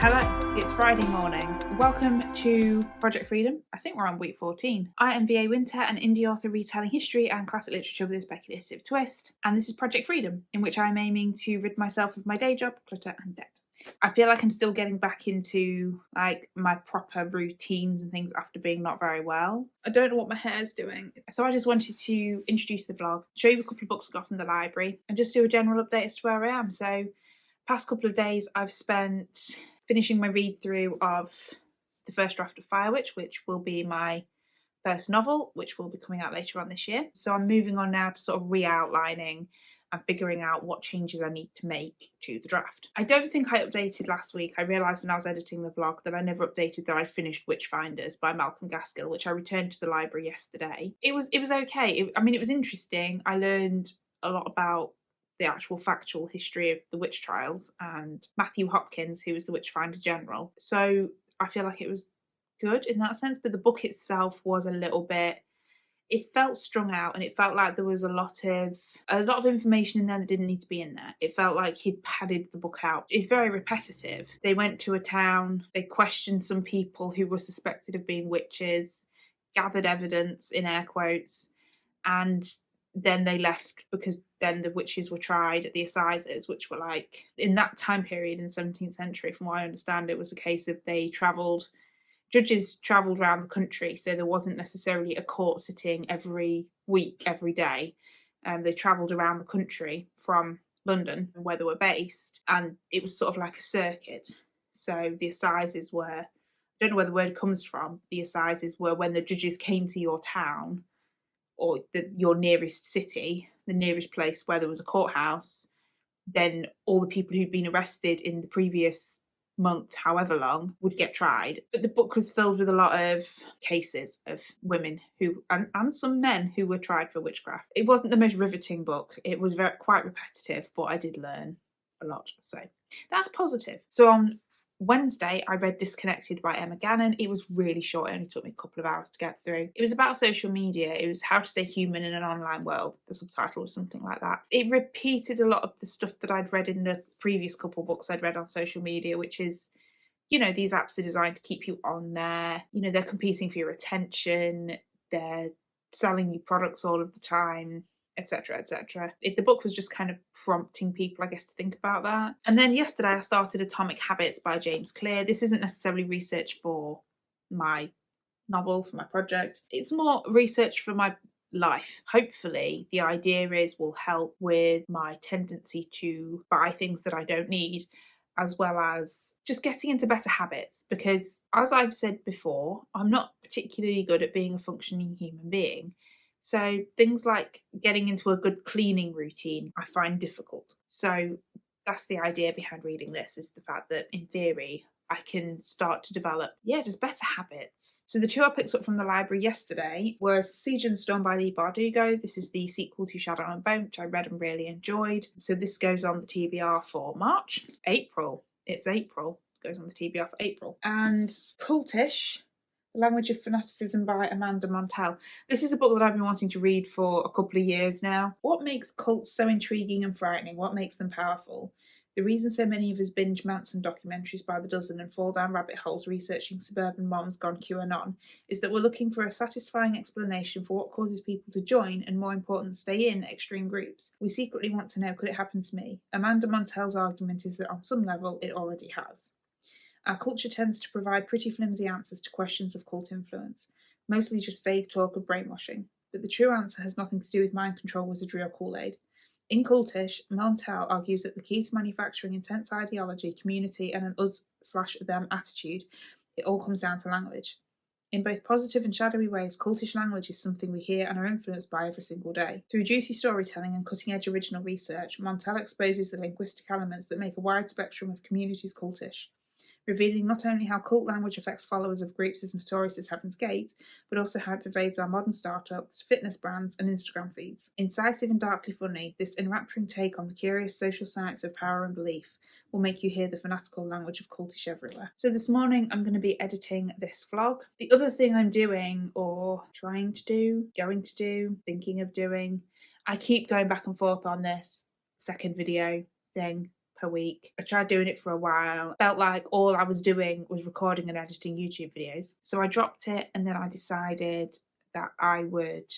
Hello, it's Friday morning. Welcome to Project Freedom. I think we're on week 14. I am VA Winter, an indie author retelling history and classic literature with a speculative twist. And this is Project Freedom, in which I'm aiming to rid myself of my day job, clutter and debt. I feel like I'm still getting back into my proper routines and things after being not very well. I don't know what my hair's doing. So I just wanted to introduce the vlog, show you a couple of books I got from the library, and just do a general update as to where I am. So past couple of days I've spent finishing my read through of the first draft of Fire Witch, which will be my first novel, which will be coming out later on this year. So I'm moving on now to sort of re-outlining and figuring out what changes I need to make to the draft. I don't think I updated last week. I realised when I was editing the vlog that I never updated that I finished Witchfinders by Malcolm Gaskill, which I returned to the library yesterday. It was okay. It was interesting. I learned a lot about the actual factual history of the witch trials and Matthew Hopkins, who was the Witchfinder General. So I feel like it was good in that sense, but the book itself was a little bit, it felt strung out, and it felt like there was a lot of information in there that didn't need to be in there. It felt like he'd padded the book out. It's very repetitive. They went to a town, they questioned some people who were suspected of being witches, gathered evidence in air quotes, and then they left because then the witches were tried at the assizes, which were like, in that time period in the 17th century, from what I understand, it was a case of judges travelled around the country, so there wasn't necessarily a court sitting every week, every day. They travelled around the country from London, where they were based, and it was sort of like a circuit. So the assizes were, I don't know where the word comes from, the assizes were when the judges came to your town, or your nearest city, the nearest place where there was a courthouse, then all the people who'd been arrested in the previous month, however long, would get tried. But the book was filled with a lot of cases of women who, and some men who were tried for witchcraft. It wasn't the most riveting book. It was quite repetitive, but I did learn a lot. So that's positive. So on Wednesday, I read Disconnected by Emma Gannon. It was really short. It only took me a couple of hours to get through. It was about social media. It was how to stay human in an online world. The subtitle was something like that. It repeated a lot of the stuff that I'd read in the previous couple books I'd read on social media, which is, these apps are designed to keep you on there. They're competing for your attention. They're selling you products all of the time, etc, etc. The book was just kind of prompting people, I guess, to think about that. And then yesterday I started Atomic Habits by James Clear. This isn't necessarily research for my novel, for my project. It's more research for my life. Hopefully the idea will help with my tendency to buy things that I don't need, as well as just getting into better habits, because as I've said before, I'm not particularly good at being a functioning human being. So things like getting into a good cleaning routine, I find difficult. So that's the idea behind reading this, is the fact that in theory, I can start to develop, just better habits. So the two I picked up from the library yesterday was Siege and Storm by Leigh Bardugo. This is the sequel to Shadow and Bone, which I read and really enjoyed. So this goes on the TBR for April. It's April. It goes on the TBR for April. And Cultish, The Language of Fanaticism by Amanda Montell. This is a book that I've been wanting to read for a couple of years now. What makes cults so intriguing and frightening? What makes them powerful? The reason so many of us binge Manson documentaries by the dozen and fall down rabbit holes researching suburban moms gone QAnon is that we're looking for a satisfying explanation for what causes people to join, and more important, stay in extreme groups. We secretly want to know, could it happen to me? Amanda Montell's argument is that on some level it already has. Our culture tends to provide pretty flimsy answers to questions of cult influence, mostly just vague talk of brainwashing, but the true answer has nothing to do with mind control, wizardry or Kool-Aid. In Cultish, Montell argues that the key to manufacturing intense ideology, community and an us/them attitude, it all comes down to language. In both positive and shadowy ways, cultish language is something we hear and are influenced by every single day. Through juicy storytelling and cutting-edge original research, Montell exposes the linguistic elements that make a wide spectrum of communities cultish, revealing not only how cult language affects followers of groups as notorious as Heaven's Gate, but also how it pervades our modern startups, fitness brands, and Instagram feeds. Incisive and darkly funny, this enrapturing take on the curious social science of power and belief will make you hear the fanatical language of cultish everywhere. So this morning I'm going to be editing this vlog. The other thing I'm doing, or trying to do, going to do, thinking of doing, I keep going back and forth on this second video thing, per week. I tried doing it for a while. Felt like all I was doing was recording and editing YouTube videos. So I dropped it, and then I decided that I would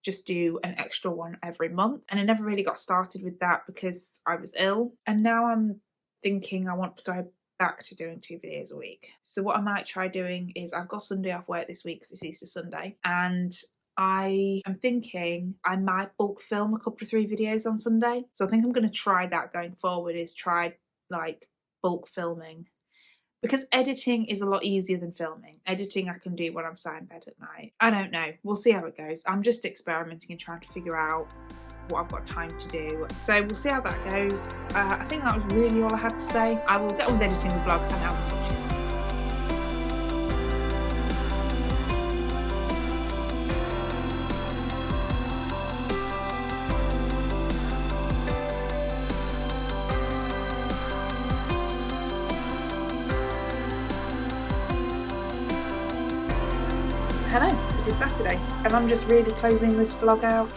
just do an extra one every month. And I never really got started with that because I was ill. And now I'm thinking I want to go back to doing 2 videos a week. So what I might try doing is, I've got Sunday off work this week because it's Easter Sunday, and I am thinking I might bulk film a couple of 3 videos on Sunday. So I think I'm going to try that going forward, is try like bulk filming, because editing is a lot easier than filming. Editing I can do when I'm sat in bed at night. I don't know, we'll see how it goes. I'm just experimenting and trying to figure out what I've got time to do, so we'll see how that goes. I think that was really all I had to say. I will get on with editing the vlog, and I will talk to you later. Hello, it is Saturday, and I'm just really closing this vlog out,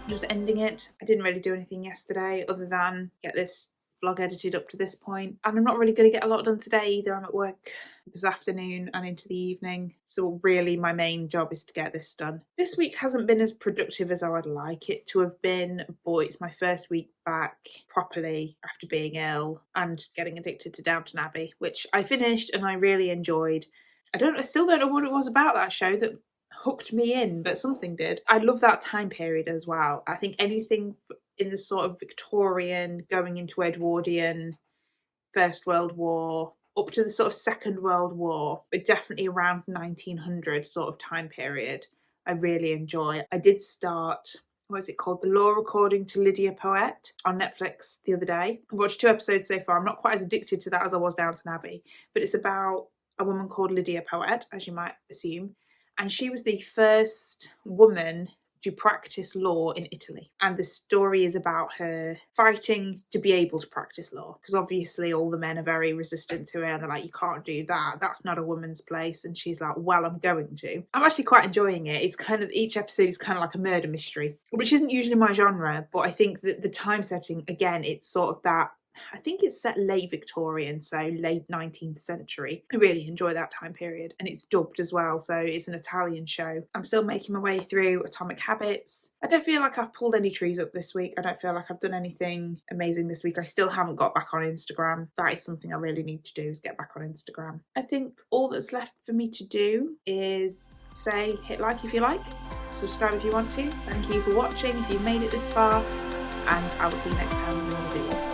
just ending it. I didn't really do anything yesterday other than get this vlog edited up to this point, and I'm not really going to get a lot done today either. I'm at work this afternoon and into the evening, so really my main job is to get this done. This week hasn't been as productive as I would like it to have been, but it's my first week back properly after being ill and getting addicted to Downton Abbey, which I finished and I really enjoyed. I still don't know what it was about that show that hooked me in, but something did. I love that time period as well. I think anything in the sort of Victorian, going into Edwardian, First World War, up to the sort of Second World War, but definitely around 1900 sort of time period, I really enjoy. I did start, what is it called? The Law According to Lydia Poet on Netflix the other day. I've watched 2 episodes so far. I'm not quite as addicted to that as I was Downton Abbey, but it's about a woman called Lydia Poet, as you might assume. And she was the first woman to practice law in Italy. And the story is about her fighting to be able to practice law, because obviously all the men are very resistant to her and they're like, you can't do that, that's not a woman's place. And she's like, well, I'm going to. I'm actually quite enjoying it. It's kind of, each episode is kind of like a murder mystery, which isn't usually my genre, but I think that the time setting, again, it's sort of that, I think it's set late Victorian, so late 19th century. I really enjoy that time period, and it's dubbed as well, so it's an Italian show. I'm still making my way through Atomic Habits. I don't feel like I've pulled any trees up this week. I don't feel like I've done anything amazing this week. I still haven't got back on Instagram. That is something I really need to do, is get back on Instagram. I think all that's left for me to do is say hit like if you like, subscribe if you want to. Thank you for watching if you've made it this far, and I will see you next time in another video.